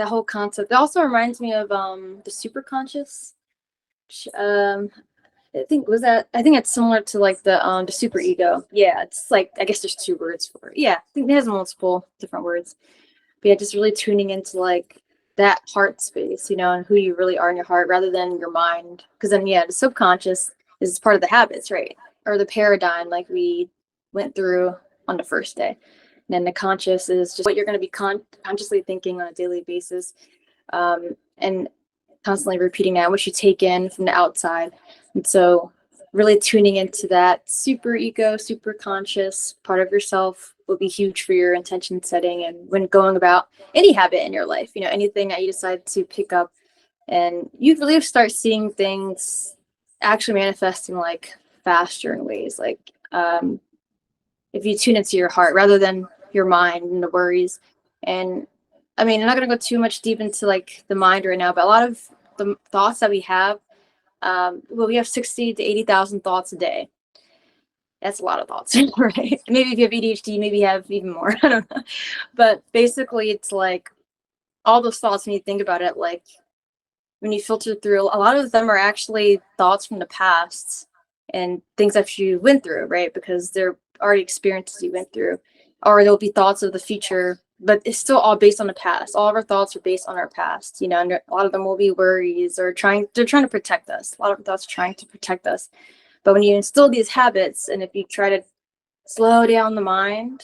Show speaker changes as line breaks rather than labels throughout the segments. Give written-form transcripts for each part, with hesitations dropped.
that whole concept. It also reminds me of the super conscious. I think it's similar to like the super ego. Yeah, it's like I guess there's two words for it. Yeah, I think it has multiple different words. But yeah, just really tuning into like that heart space, and who you really are in your heart rather than your mind. Because then yeah, the subconscious is part of the habits, right? Or the paradigm like we went through on the first day. And then the conscious is just what you're going to be consciously thinking on a daily basis. And constantly repeating that, what you take in from the outside. And so really tuning into that super ego, super conscious part of yourself will be huge for your intention setting and when going about any habit in your life, anything that you decide to pick up. And you really start seeing things actually manifesting like faster in ways like if you tune into your heart rather than your mind and the worries. And I mean, I'm not going to go too much deep into like the mind right now, but a lot of the thoughts that we have, well, we have 60 to 80,000 thoughts a day. That's a lot of thoughts, right? Maybe if you have ADHD, maybe you have even more. I don't know. But basically, it's like all those thoughts when you think about it, like when you filter through, a lot of them are actually thoughts from the past and things that you went through, right? Because they're already experiences you went through, or there'll be thoughts of the future, but it's still all based on the past. All of our thoughts are based on our past, and a lot of them will be worries or they're trying to protect us. A lot of our thoughts are trying to protect us. But when you instill these habits, and if you try to slow down the mind,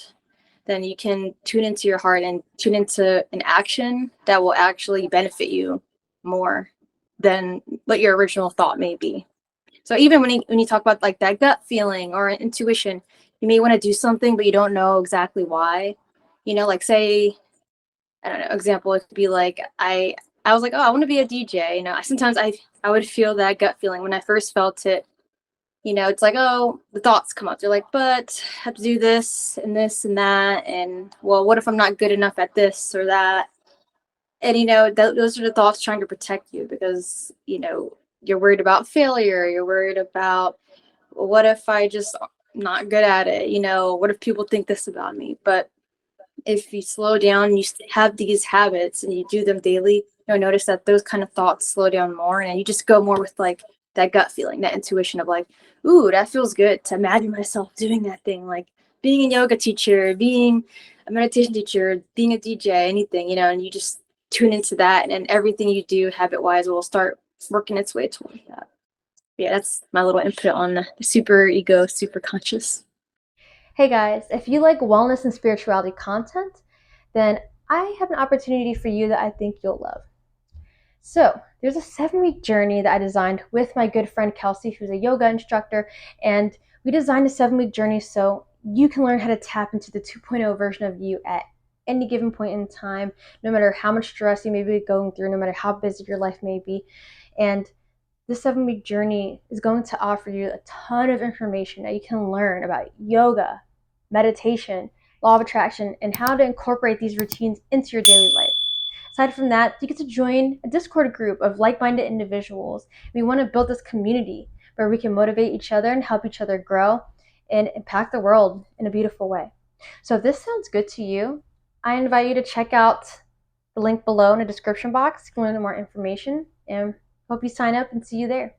then you can tune into your heart and tune into an action that will actually benefit you more than what your original thought may be. So even when you talk about like that gut feeling or intuition, you may want to do something, but you don't know exactly why. Like say, I don't know, example, it could be like I was like, oh, I want to be a DJ. Sometimes I would feel that gut feeling when I first felt it. It's like, oh, the thoughts come up. They're like, but I have to do this and this and that. And well, what if I'm not good enough at this or that? And, those are the thoughts trying to protect you because, you're worried about failure. You're worried about, well, what if I just not good at it? What if people think this about me? But if you slow down and you have these habits and you do them daily, you'll notice that those kind of thoughts slow down more and you just go more with like that gut feeling, that intuition of like, ooh, that feels good to imagine myself doing that thing, like being a yoga teacher, being a meditation teacher, being a DJ, anything, and you just tune into that and everything you do habit wise will start working its way towards that. Yeah, that's my little input on the super ego, super conscious.
Hey guys, if you like wellness and spirituality content, then I have an opportunity for you that I think you'll love. So, there's a 7-week journey that I designed with my good friend Kelsey, who's a yoga instructor, and we designed a 7-week journey so you can learn how to tap into the 2.0 version of you at any given point in time, no matter how much stress you may be going through, no matter how busy your life may be. And this 7-week journey is going to offer you a ton of information that you can learn about yoga, meditation, law of attraction, and how to incorporate these routines into your daily life. Aside from that, you get to join a Discord group of like-minded individuals. We want to build this community where we can motivate each other and help each other grow and impact the world in a beautiful way. So if this sounds good to you, I invite you to check out the link below in the description box to learn more information, and hope you sign up and see you there.